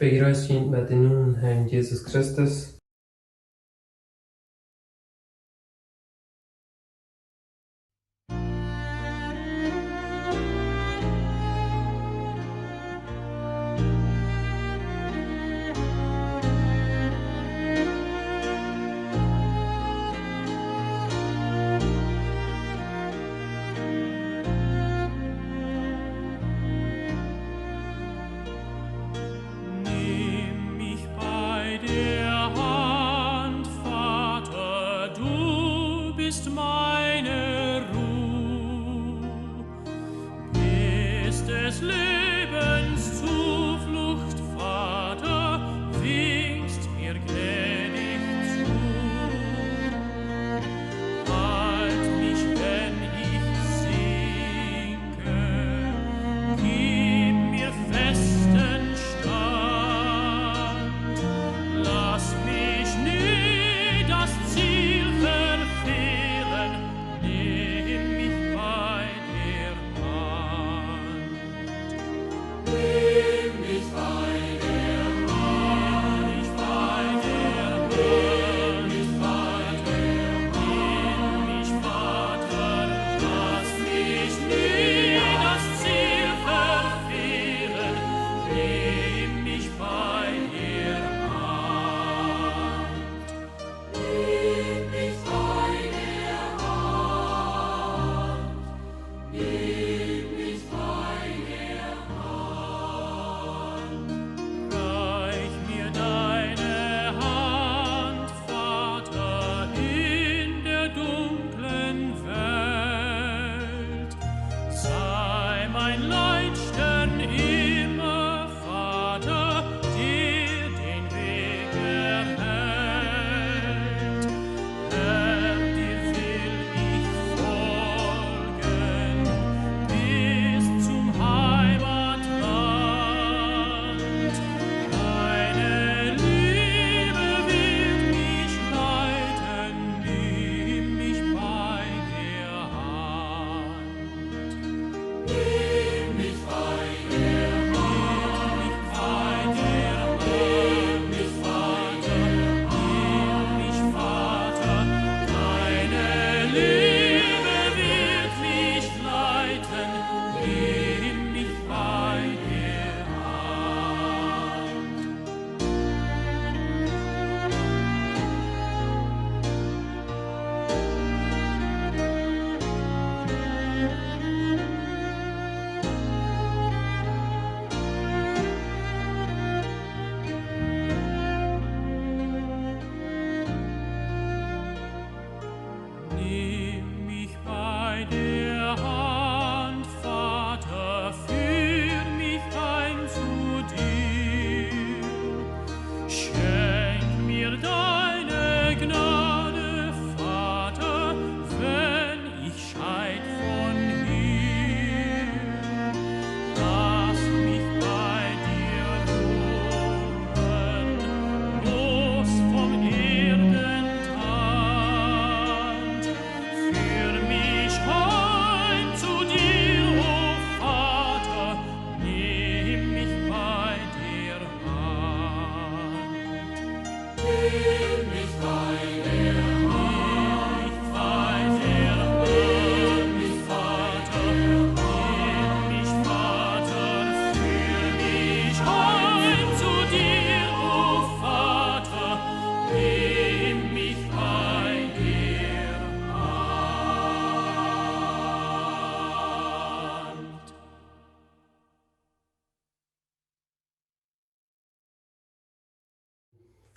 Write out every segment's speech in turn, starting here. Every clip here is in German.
begrüße ihn mit dem Namen Herrn Jesus Christus.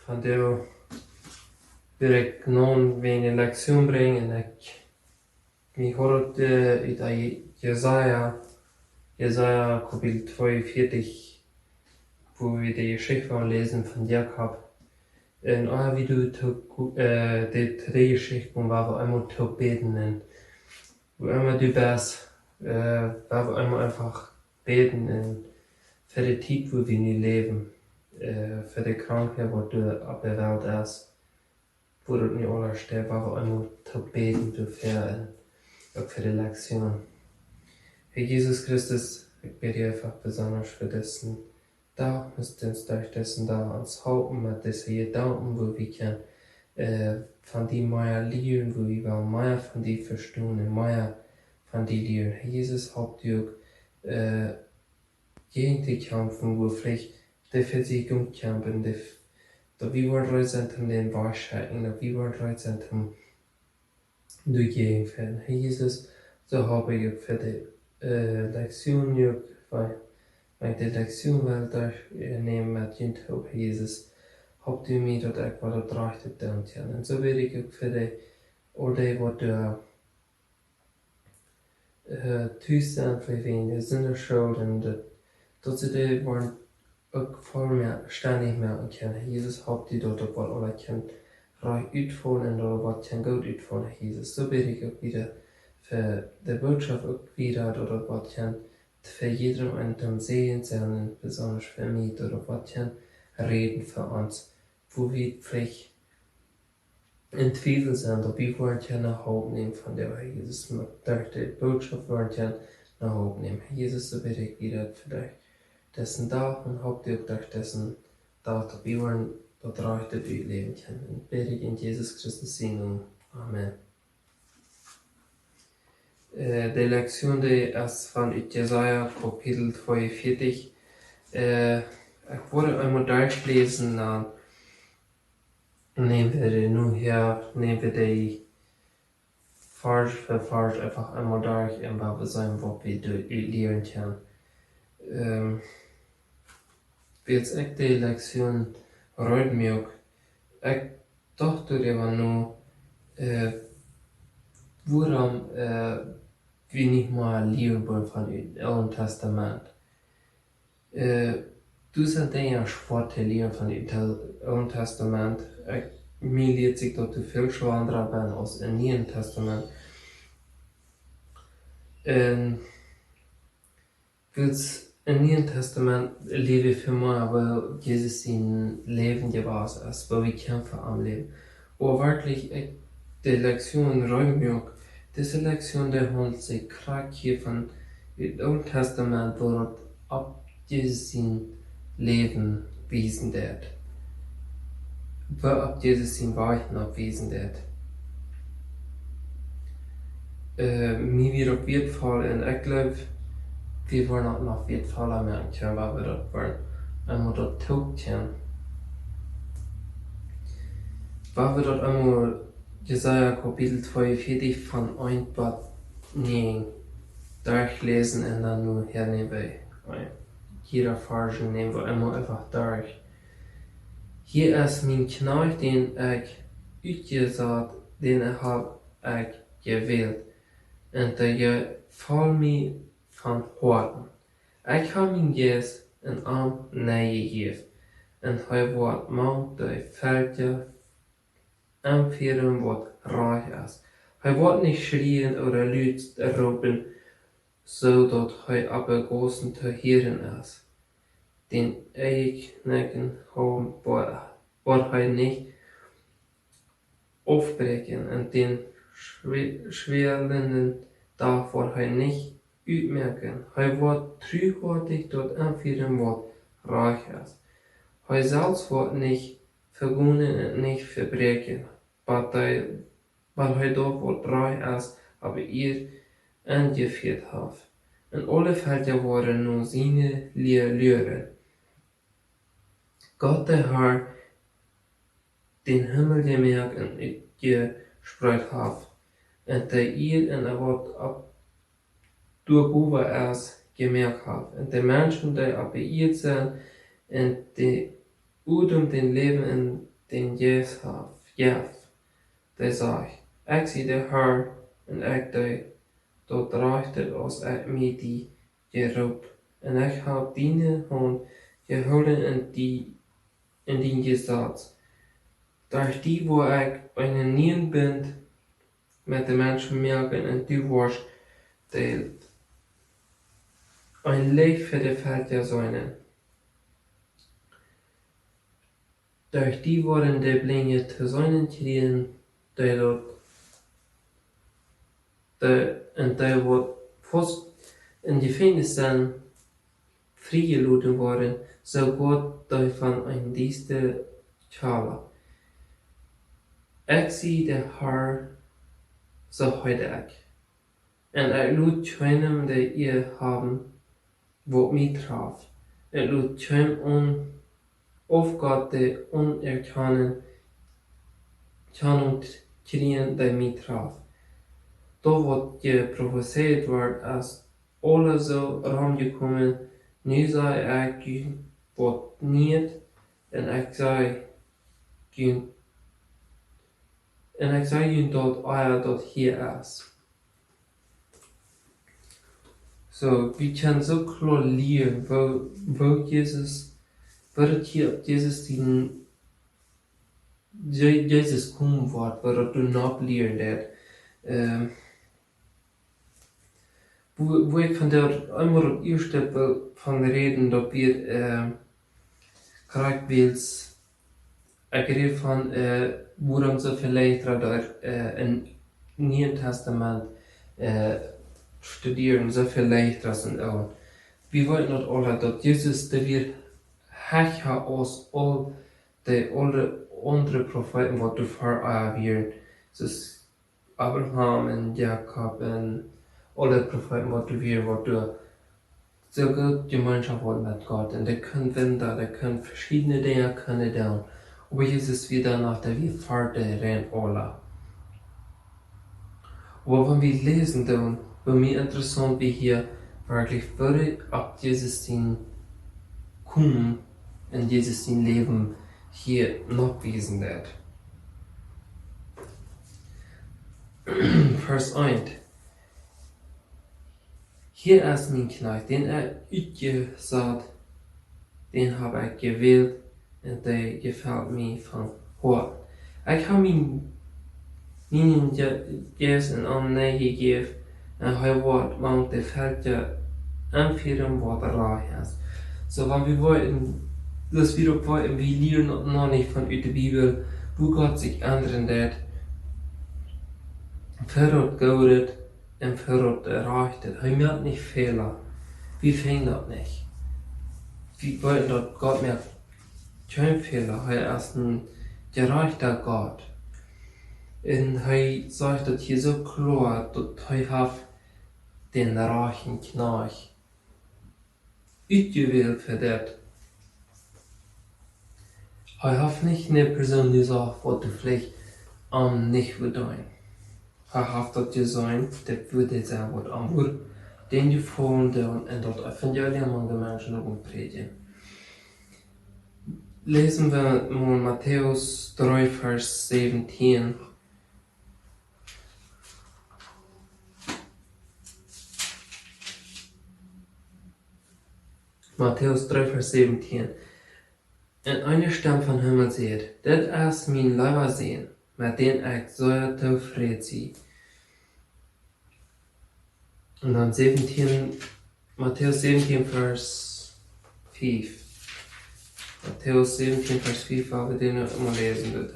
Van der wil ik nog weer een lektion brengen. Ik hoorde uit Jesaja Kapitel 42, wo wir die Geschichte lesen von Jakob. Und wie du die drei Geschichten war einmal zu beten. Wo immer du bist, war einmal einfach beten für die Zeit, wo wir nicht leben. Für die Krankheit, wo du auf der Welt ist, wo du nicht alle sterben, war einmal zu beten für die Lektion. Herr Jesus Christus, ich bitte dir einfach besonders für das da müsste uns durch dessen da ans Haupten mit diesen Gedanken, wo wir können, von die Meier lieren, wo wir Meier von die verstehen, Meier von die lieren. Jesus hat ja gegen die kämpfen, wo vielleicht die Versiegung kämpfen, da wir wollen reisen den Wahrschein, da wir wollen reisen durch jeden Fall. Jesus, so habe ich für die Lektion, weil die Lektion will durchnehmen mit YouTube, Jesus, habt ihr mir dort etwas dort reichtet und so werde ich auch für die, oder was du Tusen für wen die Sinne schulden, dass sie die wollen auch vor mir ständig merken können. Jesus habt ihr dort was oder können reich utfallen oder was kann gut utfallen, Jesus. So werde ich auch wieder für die Botschaft auch wieder oder was kann für jeden einen Sehen sein, besonders für mich oder was kann reden für uns, wo wir vielleicht in Zweifel sind, ob wir wollen ja nach Hause nehmen von der Jesus, durch die Botschaft wollen ja nach Hause nehmen. Jesus, so bitte ich wieder für dich, dessen da und habt ihr auch durch dessen da, dass wir wollen dort reichtet leben können. Und bitte ich in Jesus Christus Segen. Amen. Die Lektion, die ist von Jesaja, Kapitel 42. Ich wurde einmal durchlesen, dann nehmen wir die Vers für Vers einfach einmal durch, was sein, was wir lernen können. Jetzt echt die Lektion reut mir auch. Ich dachte darüber nur, woran wir nicht mal lernen wollen von dem Alten Testament. Du sind ja Sport lernen von dem Alten Testament. Mir lehrt sich dort viel schwerer bin als im Neuen Testament. Im Neuen Testament lebe ich für mich, weil Jesus sein Leben gewesen ist, weil wir kämpfen am Leben. Und wirklich, die Lektion Räumung, diese Lektion, der holt sich gerade hier von dem Alten Testament, wo dort ab Jesus sein Leben wiesen wird. Wo ab Jesus sein Weichen abwiesen wird. Mir wird auf jeden Fall in ich glaube, wir wollen auch noch jeden Fall merken können, weil wir dort wollen. Einmal dort taugt können. Weil wir dort einmal Jesaja Kapitel 42 von 1 bis 9 durchlesen und dann nur hernehmen. Jeder Vers nehmen wir einmal einfach durch. Hier ist mein Knecht, den ich ausgesandt, den ich habe gewählt. Und der gefällt mir von Horten. Ich habe ihm jetzt einen Arm nahe gegeben. Und er wird man die Felder empfehlen, was reich ist. Er wird nicht schreien oder laut rufen, so dass er abgegossen zu hören ist. Den Einknechten haben wird er nicht aufbrechen und den Schwelenden darf er nicht utmerken. Er wird treuhärtig dort empfehlen, was reich ist. Er selbst wird nicht vergönnen und nicht verbrechen, weil er dort, was reich ist, aber ihr angeführt hat. Und alle Felder waren nur seine Lehren. Gott der Herr den Himmel gemerkt und gespreut hat, und der ihr und er wird ab durchgehoben ist, gemerkt hat. Und die Menschen, die abbeirrt sind, und die den Leben in den Jesus hat, der sagt, ich sehe der Herr, und ich der dort reichtet, als ich mir die gerobt. Und ich habe deine Hand geholt in den Gesetz. Durch die, wo ich einen Nien bin, mit den Menschen merken, und du wirst ein Licht für die Felder sein. Durch die wurden die Blinde zu seinen kriegen, die dort, und die wird fast in die Gefängnis freigelassen worden, så Gott daarvan een dieste tjala. Ik zie de haar zo heute ik. En ik loot tjönem de ihr haben, wat mij traf. Ik loot tjönem of Gott de onerkennen, tjannung krien de mij traf. Då wat je provoceerd wordt als alle zo ramgekomen, nu zei ik wat niet, en ik zei je dat dat hier is. So, we kunnen zo klar leren waar Jezus, waar het hier op Jezus komen wordt, waar het doen opleren dat. Wo ich von der einmal das erste von reden, dass wir gerade wills ich von woran so vielleicht im Neuen Testament studieren, so vielleicht das und auch. Wir wollen nicht alle, dass Jesus, der wir höher aus all die alle andere Propheten, was du vorher wir, so Abraham und Jakob und alle Propheten, was du so gut Gemeinschaft mit Gott. Und die können Wunder, die können verschiedene Dinge können tun. Aber Jesus wieder nach der wie Vater rein alle. Aber wenn wir lesen, dann war mir interessant, wie hier wirklich würde ab Jesus den kommen und Jesus den Leben hier nachweisen wird. Vers 1. Hier ist mein Knecht, den utgesagt, den habe ich gewählt und der gefällt mir von Hort. Ich habe meinen Jes en Anne gegeben und hij wordt, want de veldje aanvieren wat raar is. So, wenn wir wollten, dass wir auch wollten, wir lernen noch nicht von der Bibel, wo Gott sich ändern wird, verrückt gehört und verrückt erreicht. Er macht nicht Fehler. Wir fängen das nicht. Wir wollten, dass Gott macht keinen Fehler. Er ist ein gerechter Gott. Und er sagt das hier so klar, dass er hat den reichen Knecht utgewählt für das. Er hat nicht eine Person gesagt, was du vielleicht nicht willst. Er hat das gesagt, der würde sagen, was am den du vorhin und das Evangelium an die Menschen noch predigen. Lesen wir mal Matthäus 3, Vers 17. Matthäus 3, Vers 17. Und eine Stimme von Himmel sagt, das ist mein Leiber sehen, mit dem ich so zufrieden bin. Und dann Matthäus 17, Vers 5. Matthäus 17, Vers 5, aber den immer lesen dort.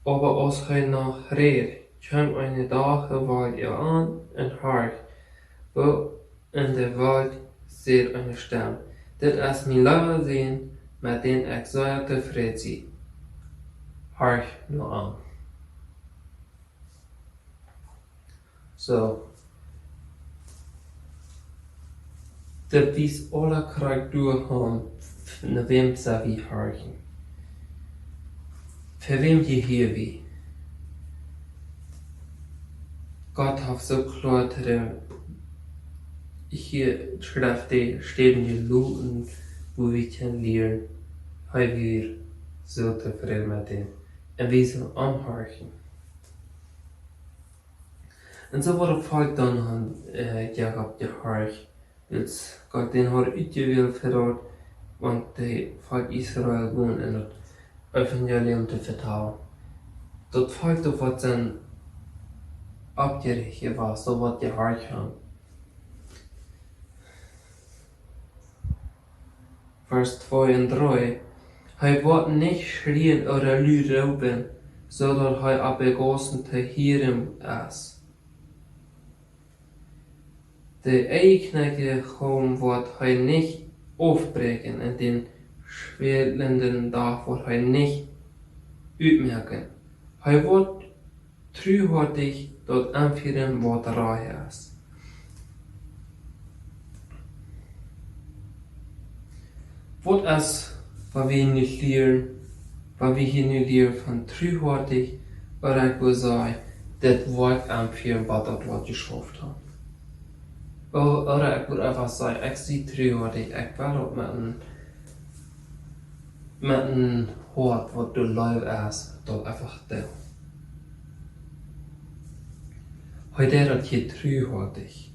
Aber als hij noch redet, kwam eine Dache Wald ihr an und hört, wo in der Wald seht eine Stimme. Das ist mein Leiber sehen, mit dem ich so zufrieden bin. Hört nur an. So. Dat wies alle Charakter haben, nach wem sie wie horchen. Für wem je hier wie. Gott hat so klar, hier Schriften stehen die Luten, wo wir können lernen, wie wir so zufrieden mit dem. Und wir sollen anhorchen. Und so wordt vaak dan aan Jacob gehorcht. Dus Gott den har utgewählt för att, want det folk Israel wohnen in det evangelium zu vertrauen. Dort folgt auf was dann abgerichtet war, so was gehorcht haben. Vers 2 und 3. Hij wordt nicht schrien oder luid, zodat hij abgegossen te hören ist. De Eigenknechte gewoon wordt hij niet aufbrechen in den schwelenden Tag, wo er nicht utmerken. Er wird treuhärtig dort anführen, wo der Reich ist. Was ist, was wir nicht lernen, was wir hier nicht lernen von treuhärtig, oder ich würde sagen, das Wort anführen, was das Wort geschafft hat. Oder ich würde einfach sagen, ich sehe treuhärtig, ich war dort mit einem Hort, was du Leib ist, dort einfach da. Heute ist das hier treuhärtig.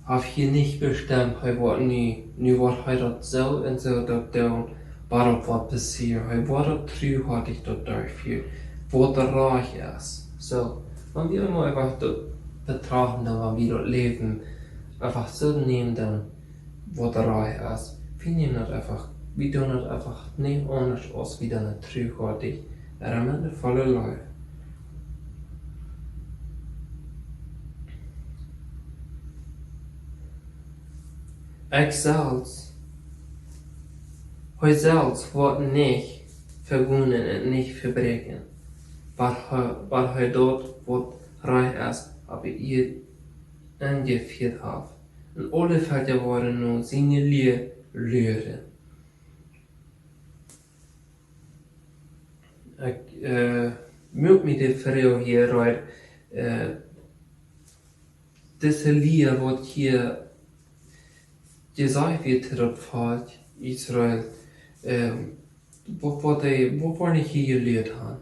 Hab hier nicht bestimmt, heute wird nie wird heute so und so dort down, was wird passieren. Heute wird das treuhärtig dort durchführen, wo der Reich ist. So, wenn wir immer einfach dort betrachten, wenn wir dort leben, einfach so nehmen, dann, wo der Reich ist. Wir nehmen das einfach, wir tun das einfach nicht anders aus, wie dann treuhärtig, er am Ende voller Leute. Ich selbst wird nicht vergönnen und nicht verbrechen, weil dort, wo reich ist, aber ihr angeführt habt. Und alle Fälle waren nur seine Lehre. Ich möchte mir die Frau hier rein, diese Lehre wird hier gesagt wird, das Volk Israel, wo wollen ich hier gelehrt haben?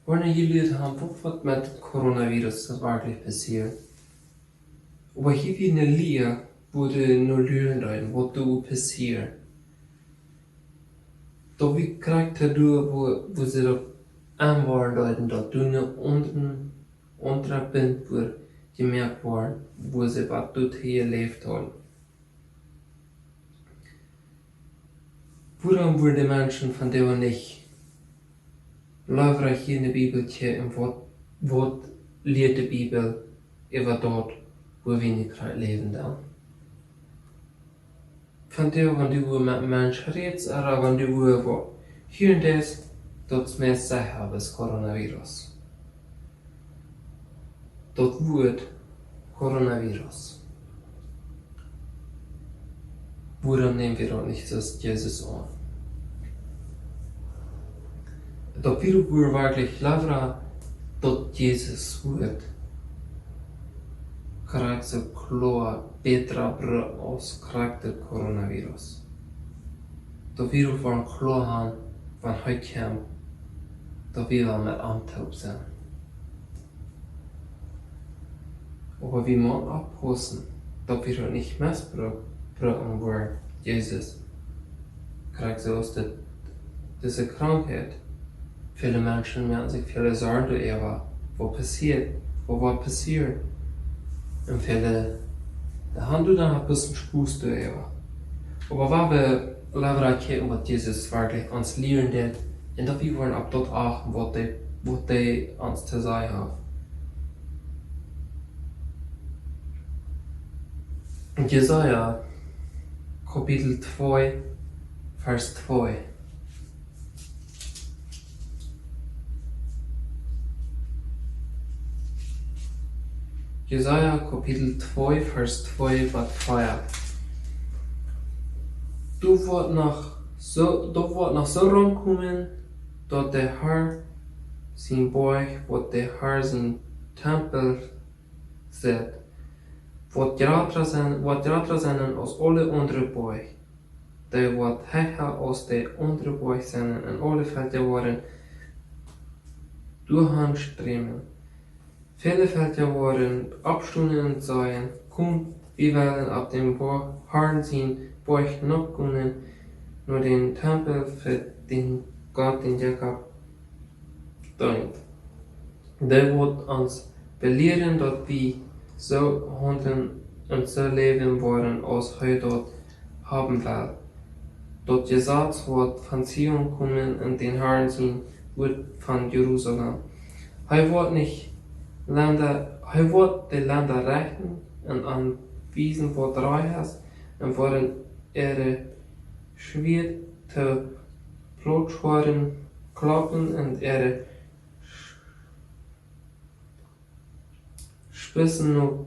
Wollen ich gelehrt haben, was wird mit dem Coronavirus wirklich passiert? Aber hier wie eine Lehre, wo du nur lernen, was du passiert. Da wie Charakter du, wo sie da anwenden, dass du nur unter bin, wo gemerkt worden, wo sie was dort hier gelebt haben. Warum wurden die Menschen von denen nicht laufen hier in der Bibel und was lehrt die Bibel über dort, wo wir nicht gerade leben dann? Von der, wenn du mit Menschen redest, oder wenn du hier und das, dort mehr sicher das Coronavirus. Dort wird Coronavirus. Warum nehmen wir doch nicht das Jesus an? Doch wir wirklich laufen, dort Jesus wird. Charakter klar, besser aus Charakter Coronavirus. Doch wir wollen klar haben, wenn heute kommt, dass wir mit Anteil sind. Aber wir müssen aufpassen, dass wir nicht missbrauchen wollen, Jesus. Charakter aus dieser Krankheit. Viele Menschen machen sich viele Sorgen darüber, was wird passieren. Und viele, da haben du dann ein bisschen Spaß darüber. Aber wenn wir leider was Jesus wirklich uns lehren hat, und dass wir wollen ab dort achten, was die uns zu sagen haben. Und Jesaja, Kapitel 2, Vers 2. Jesaja Kapitel 2, Vers 2 wird feiert. Du wird noch so rumkommen, dass der Herr sein Bauch, wo der Herr sein Tempel sieht, wird größer sein als alle anderen Bäuche. Der wird höher als die anderen Bäuche sein, und alle Felder werden durchströmen. Viele Felder werden abstunden sein, komm, wir werden ab dem Herrn sein Bauch noch können, nur den Tempel für den Gott, den Jakob dient. Der wird uns belehren, dass wir so handeln und so leben wollen, als heute dort haben will. Dort gesagt wird, von Zion kommen und den Herrn sein wird von Jerusalem. Er wird die Länder rechten und an wijzen wat reis en worden schwer te plots worden klappen en spissen nog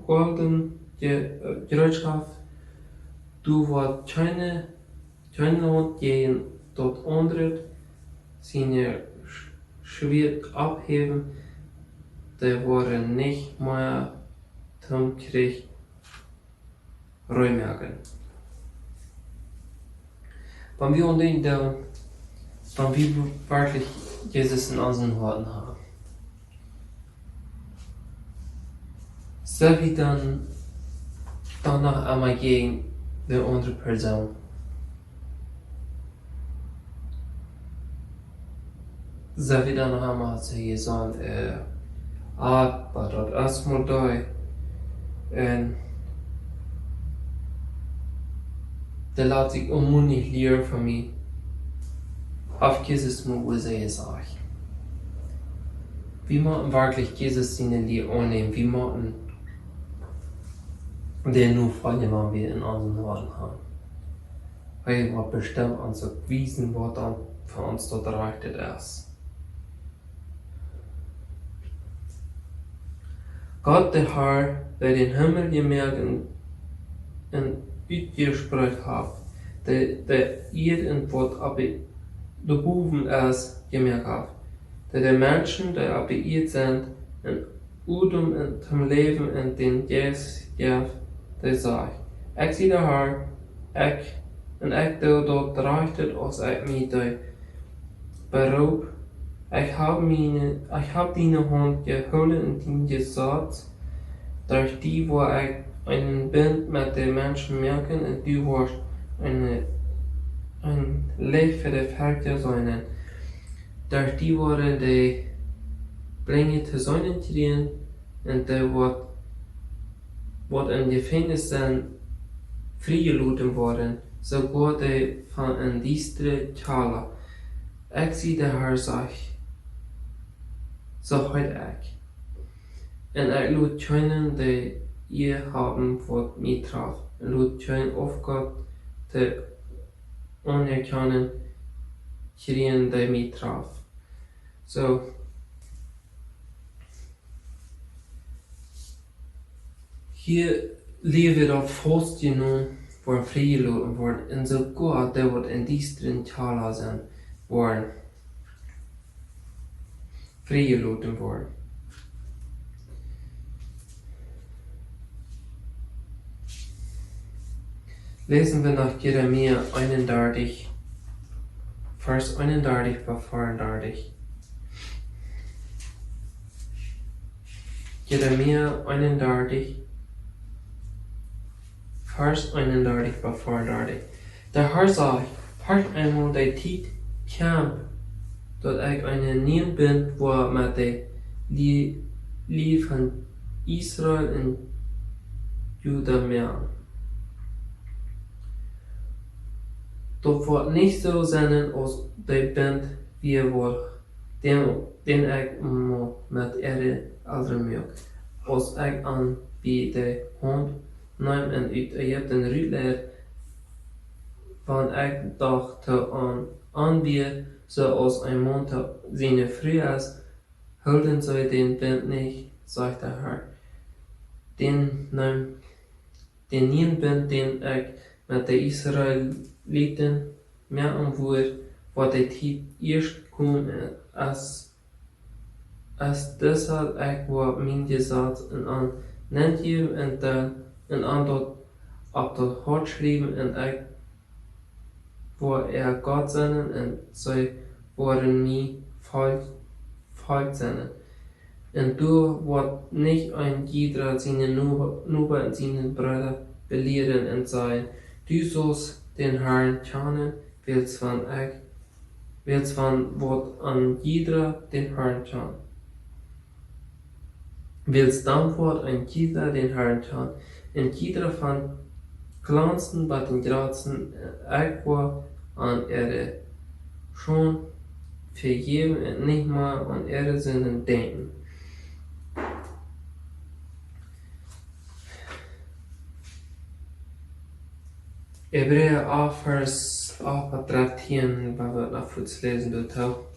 golden gereedschap. Du wat keine Land gehen dort andere seine schwer abheben, die waren nicht mehr zum Krieg reinmerken. Wenn wir denken, wenn wir wirklich Jesus in unseren Worten haben, soll wir dann danach einmal gegen die andere Person. Soll wir dann noch einmal zu ihr sagen, aber dort erstmal da, der laat sich onmogelijk leren van mij. Auf Jesus moet je sagen. Wir müssen wirklich Jesus seine Lehre annehmen. Wir müssen den nur folgen, wenn wir in unseren Worten haben. Weil wir bestimmt uns bewiesen, was dann für uns dort erreicht ist. Gott der Herr, der den Himmel gemerkt und uitgesproken hat, der ihren Wort aber de boven ist gemerkt hat, der Menschen, die abgeirrt sind, in Udum und zum Leben in den Geist gab, der sagt, ich zie der Herr, ich dort reichtet, als ich mich beroep, ich hab deine Hand geholen und den gesagt, durch die, wo ich einen Bund mit den Menschen merken, und du warst ein Licht für die Völker sein. Durch die waren die Blinde zu seinen Tieren, und die wat in Gefängnis sind, freigelassen worden, sogar die von een diestre Thaler. Ich zie der Herr sagt, so heute ich. Und ich lud keinen, die ihr haben, was mich traf. Und lud keinen auf Gott, die unerkennen, kriegen, die mich traf. So, hier leben wir auf fast genommen, worden freigelassen worden, und sogar die, die in diesen Thaler sind, worden freigelassen worden. Lesen wir nach Jeremia 31, Vers 31 bis 34. Jeremia 31, Vers 31 bis 34. Der Herr sagt, hört einmal die Zeit kam, dass ich eine Nien bin, wo mit der Liebe von Israel und Juda mehr. Doch wird nicht so sein, als die Band wie wir, den ich mit ihrer anderen Milch, als ich an wie die Hand nahm und uit Egypten rütleer, van ich dachte an wie, so als ein Mond seine Früh ist, halten sie den Band nicht, sagt der Herr. Den Band, den ich mit den Israeliten mehr anwur, wo die Zeit erst kommt, als deshalb ich war mein Gesetz an nennt ihr und dann an dort ab das Hart schreiben und ich war Gott sein und sie waren mir Volk sein. Und du wird nicht ein jeder seine Nuber und seine Brüder belehren und sagen, du sollst den Herrn kennen, willst von Wort an jeder den Herrn kennen. Willst dann Wort an jeder den Herrn kennen, und jeder von kleinsten bei den Grazen, ich war an ihre schon vergeben und nicht mal an ihre Sünden denken. Hebräer 8, vers 8 13, waar we naar voets lezen doet ook.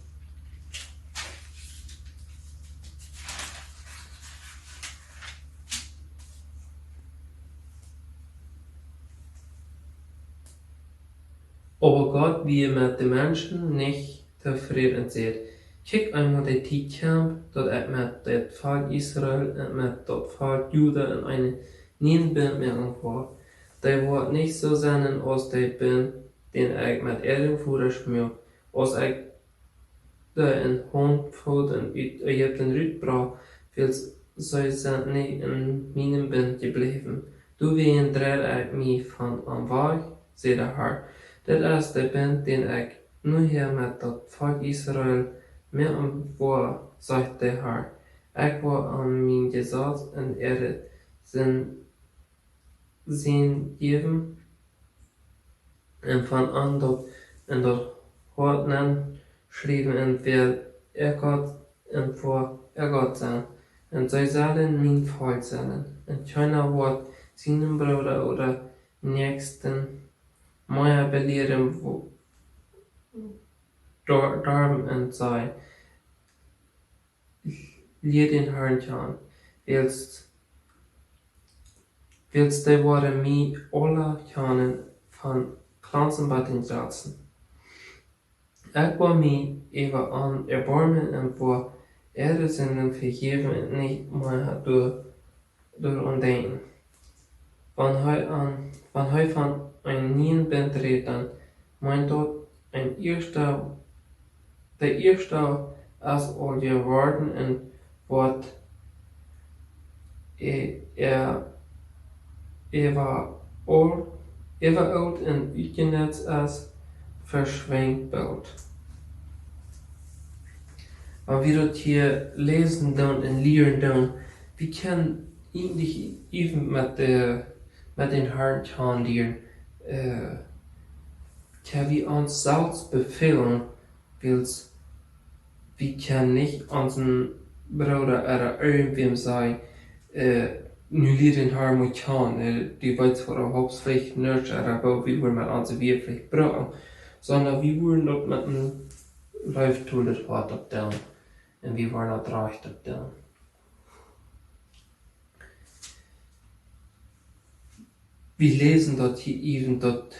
Aber Gott, wie mit den Menschen nicht zufrieden ist. Kijk einmal die Tijdkamp, dat ik met het volk Israël en met dat volk Juda in eine Nienbindung war. Die wordt nicht so sein, als die bin, den ik met Erdem voorschmuk, als ik de in Hand voelt en uit den Rüt brach, wil zij zijn niet in mijn bind gebleven. Du ween dreid ik mij van aan weg, zei de Heer. Dit is de bind, den ik nu hier met dat volk Israël meer am war, sagt der Herr. Ich war an mein Gesetz und sind geben und von an dort in dort Horten schrieben und wer Gott und vor Gott sein. Und sie sollen mein Volk sein. Und keiner wird seinen Bruder oder Nächsten mehr belehren, wo Darben und sei. Leer den Herrn kan. Willst de worden mij alle kanen van klansen bij den Herzen. Ik wil mij even aan erbarmen en voor Erzinnen vergeven en niet meer door ontdekken. Wanneer hij van een nieuw bent reden, meint dat de eerste als al geworden en wat war oud en uitgenutst als verschwenkt bald. Aber wir dort hier lesen dann und lernen dann, wir können eigentlich even mit den Herrn kann lernen, kann wir uns selbst befehlen, weil wir können nicht unseren Bruder oder irgendwem sagen, nu lernen Herr moet gaan, die weet voor een hoofdvlieg nurts oder wie wir mit uns wirklich brauchen, sondern wir wollen dort mit einem Läuftool das Wort abdellen. Und wir wollen das Recht abdellen. Wir lesen dort hier even dort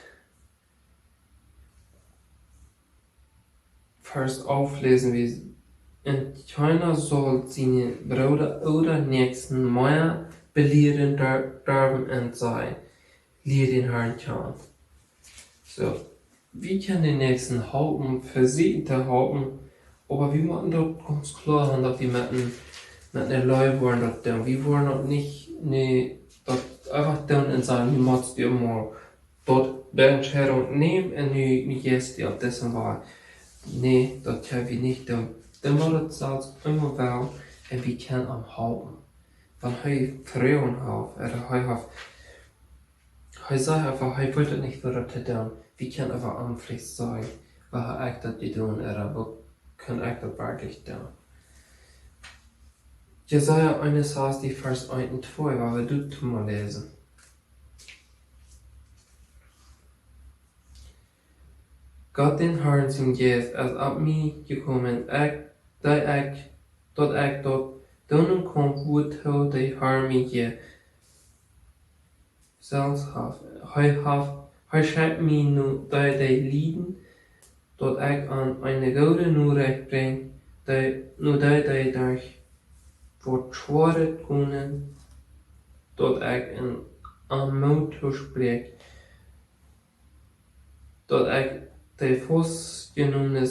Vers auflesen, wie und keiner soll seinen Bruder oder Nächsten mehr belehren dürfen und sein, leer den Herrn kann. So, wir können den Nächsten halten, für sie zu halten, aber wir müssen dort ganz klar haben, dass wir mit einer Leute wollen dort tun. Wir wollen dort nicht dort einfach tun und sagen, wir müssen die mal dort die Entscheidung nehmen und nu jetzt die auf dessen Wahl. Nee, das können wir nicht tun. Dann war das selbst immer wel und wir können am halten. Wenn er Frauen hat, oder er sagt einfach, er wollte nicht wieder tun. Wir können einfach anfällig sein, weil er echt das tun, oder wir können echt das wirklich tun. Jesaja 1, die Vers 1 und 2, weil wir dort mal lesen. Gott den Herrn zum Geist, als ab mir gekommen, dat ik dort donen kon, wo de Herr mich zelfs hij schreibt mir nu de lieden, dat ik aan eine gode Nachricht breng, nu de durch verschworen kunnen, dat ik een aanmoed spreek, dat ik de vastgenommene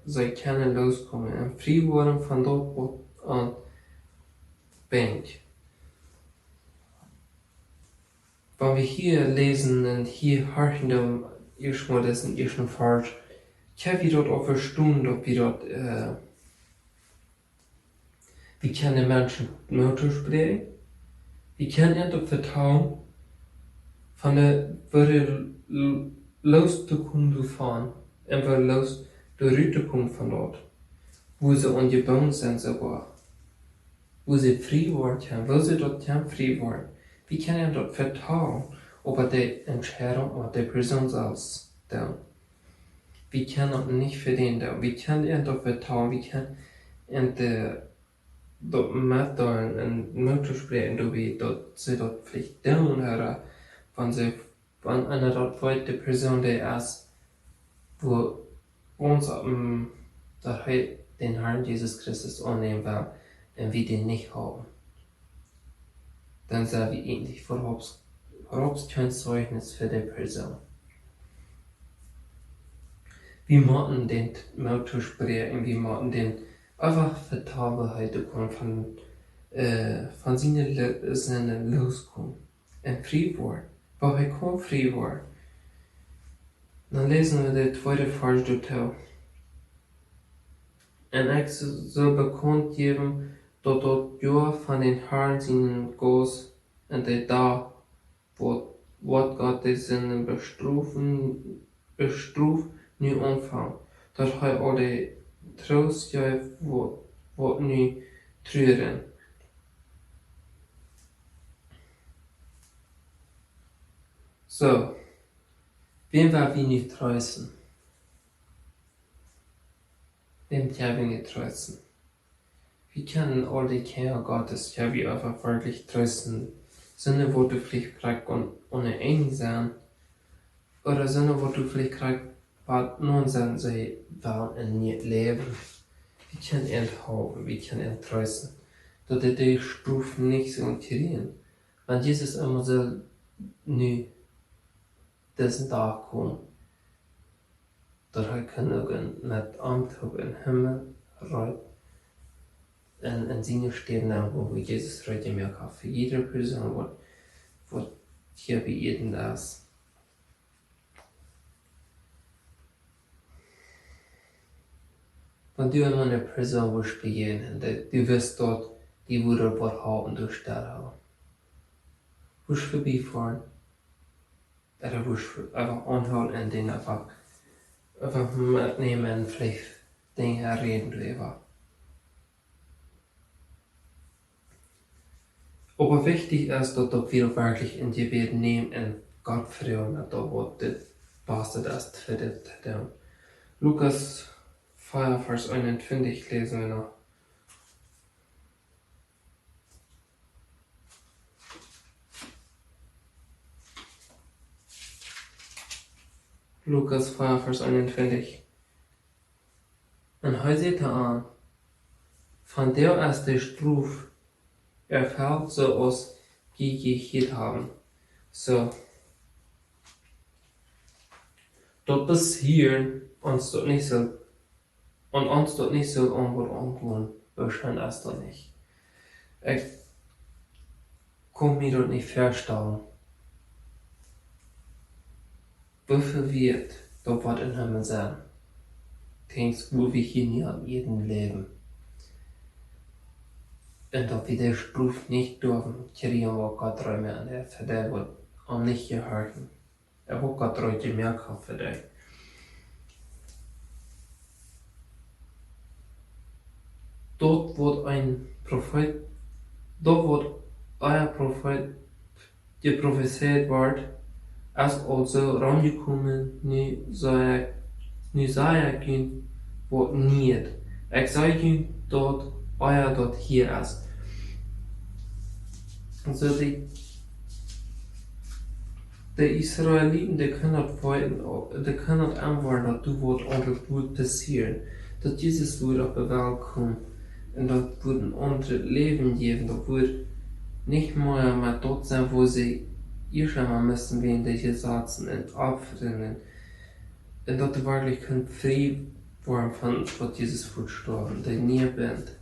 zij kunnen loskomen en vrij worden van dat wat aan brengt. Wenn wir hier lesen und hier horchen, dann erstmal das in ersten Vers, kann wir dort auch verstehen, ob wir dort, wir können Menschen Mutter sprechen, wir können ihnen vertrauen, von der würde los zu kommen fahren, und wir los der Rüte kommen von dort, wo sie angebunden sind sogar, wo sie frei worden können, wo sie dort frei worden. Wir können dort vertrauen aber die Entscheidung macht die Person selbst. Wir können nicht verdienen, wir können nicht vertrauen, wir können inte mäta en motorspray då vi då ser då flick den här van en rätt person det är wo uns där har den Herrn Jesus Christus annehmen will und wir den nicht haben. Dann sind wir eigentlich voraus kein Zeugnis für die Person. Wir machen den Motorspray und wir machen den einfach Vertrautheit von seinen loskommen. Ein Friedwort, weil er kein Friedwort. Dann lesen wir den zweiten Vers dort. Und ich soll bekannt geben, dass dort Jahr von den Herrn seinen Goss und der da, wo Gott die seinen bestruft, nu omfang. Dat hij al de troos juist wat nu treuren. So, wem war wir nicht trösten? Wem können wir nicht trösten? Wir können all die Kinder Gottes, ja, wir einfach wirklich trösten. Sinne, wo du vielleicht kriegst ohne eng sein, oder Sinne, wo du vielleicht kriegst, was nun sind sie wollen in ihr Leben. Wir können enthalten, wir können trösten. Dass die Stufen nicht so kriegen. Wenn Jesus immer so nu diesen Tag kommt, dass er können mit Antrag im Himmel rein in seine Sterne, wo Jesus heute mehr kann. Für jede Person, was hier bei jedem ist. Wenn du in einer Person willst begegnen, du wirst dort die Wunder haben durch das. Willst du vorbeifahren? Oder willst du einfach anhalten und den einfach mitnehmen und vielleicht Dinge reden drüber? Aber wichtig ist, dass wir wirklich in die Gebet nehmen und Gott fragen, dass das Beste ist für das. Lukas 4, Vers 21 lesen wir noch. Lukas 4, Vers 21. Und heute seht ihr an, von der erste Struf erfällt so aus, wie gehet haben. So. Dort bis hier uns dort nicht so, und uns dort nicht so irgendwo angehen, wahrscheinlich erst doch nicht. Ich kann mir dort nicht vorstellen, wie viel wird dort was in Himmel sein. Denkst wo wir hier nie an jedem Leben. Und dass wir den Struf nicht dürfen, kriegen wir Gott träumen an der, für der wird am nicht gehören. Er wird Gott träumen mehr für dich. Dort wird ein Prophet, dort wird euer Prophet geprophezeit wird, als also rangekommen, nu sei gehen, wo nicht. Ich sage dort, euer dort hier ist. Also die Israeliten, die können antworten, dass du wird andere gut passieren, dass Jesus wird auf die Welt kommen. Und das wird ein anderes Leben geben, das wird nicht mehr dort sein, wo sie schon mal müssen, wegen der Gesetzen und Opfern. Und dass du wirklich frei werden von was Jesus wird sterben, der nie bist.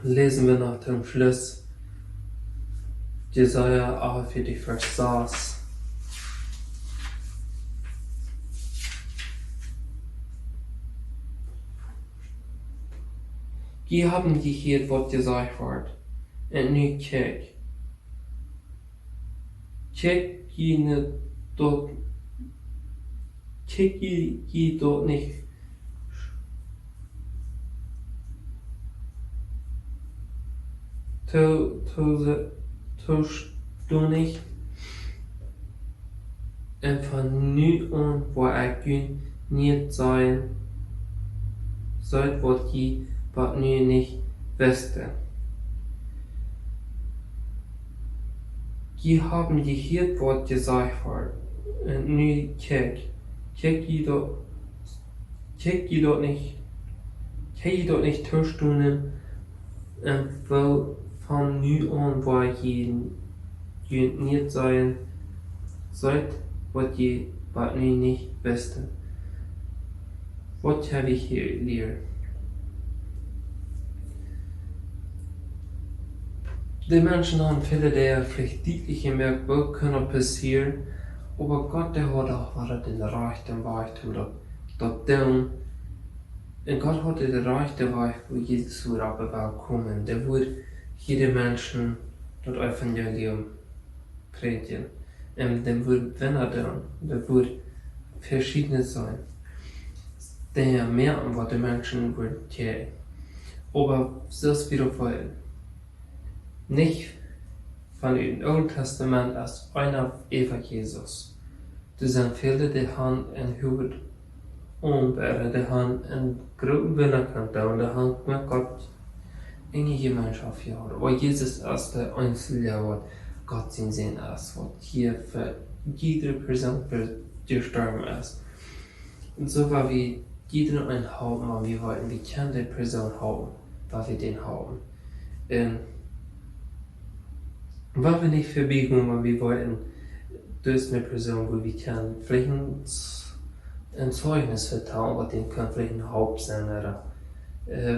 Lesen wir nach dem Schluss Jesaja 48, Vers 6. Die haben gehört, was gesagt wird. Und nu kijk. Kijk je dort nicht. tust du nicht von nu an, wo kun niet sein, seit wat je wat nu nicht wüsste. Die haben gehört, was gesagt wird. Und nu kijk je dort nicht toestunen en wel van nu an, wo je niet sein, seit wat je wat nu nicht wüsste. Wat heb ich hier geleerd? Die Menschen haben viele der vielleicht deutlich gemerkt, was kann passieren, aber Gott der hat auch wieder den rechten Weg dort down. Und Gott hatte den rechten Weg, wo Jesus wurde kommen. Der wurde jede Menschen das Evangelium predigen. Und der wurde, wenn down, der wurde verschiedene sein. Der merken, was die Menschen würden tun. Aber das wieder wollen. Nicht von dem Alten Testament als einer Eva Jesus. Dus zijn viele die han en huvud ombären, die han en großen Binnenkant da und die han med Gott in die Gemeinschaft gehört. Och Jesus är det einzige vad Gott sin sinn är, vad hier för jeder person gestorben ist. Und so war wie jeder ein haben, und wir wollten, wir können die Person haben, weil wir den haben. Weil wir nicht verbiegen, weil wir wollten, durch eine Person, wo wir können vielleicht ein Zeugnis vertrauen, aber den kann vielleicht ein Haupt sein, oder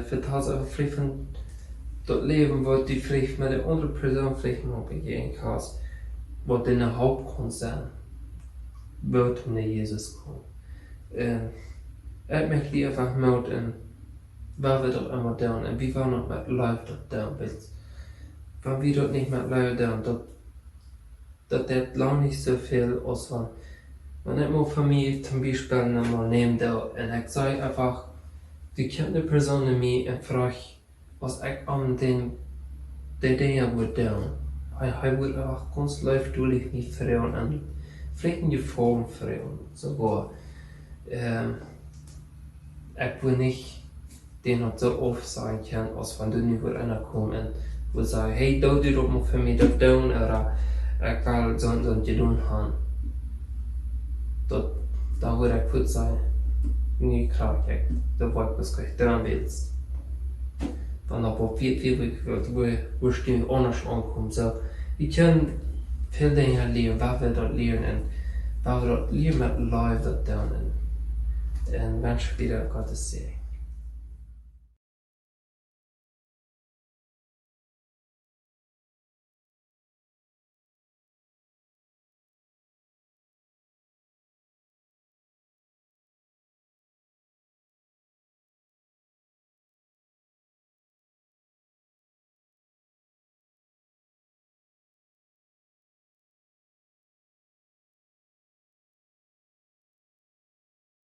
vertrauen, aber vielleicht von das Leben, was die vielleicht mit der anderen Person vielleicht noch begehen kann, was den Haupt kann sein, wird mit Jesus kommen. Möchte ich einfach melden, weil wir dort einmal da und wie war noch mit Leute dort da, wenn wir dort nicht mit Leute da und das lang nicht so viel aus, wenn ich mal von mir zum Beispiel nochmal nehme da und ich sage einfach, die kennt eine Person in mir und frage, was ich an den Dingen würde da. Ich würde auch ganz leicht durch mich freuen und vielleicht in die Form freuen, sogar. Ich will nicht den noch so oft sagen können, als wenn du nicht wieder einer kommt und wo sagen, hey, du doch mal für mich das tun oder ich will so und so tun haben. Da würde ich kurz sagen, nee, klar, da wollte ich was gleich dran willst. Wenn aber viel wo stehen anders ankommt. So, wir können viele Dinge lernen, was wir dort lernen und was wir dort lernen mit Leuten dort tun. Und Menschen wieder Gottes Segen.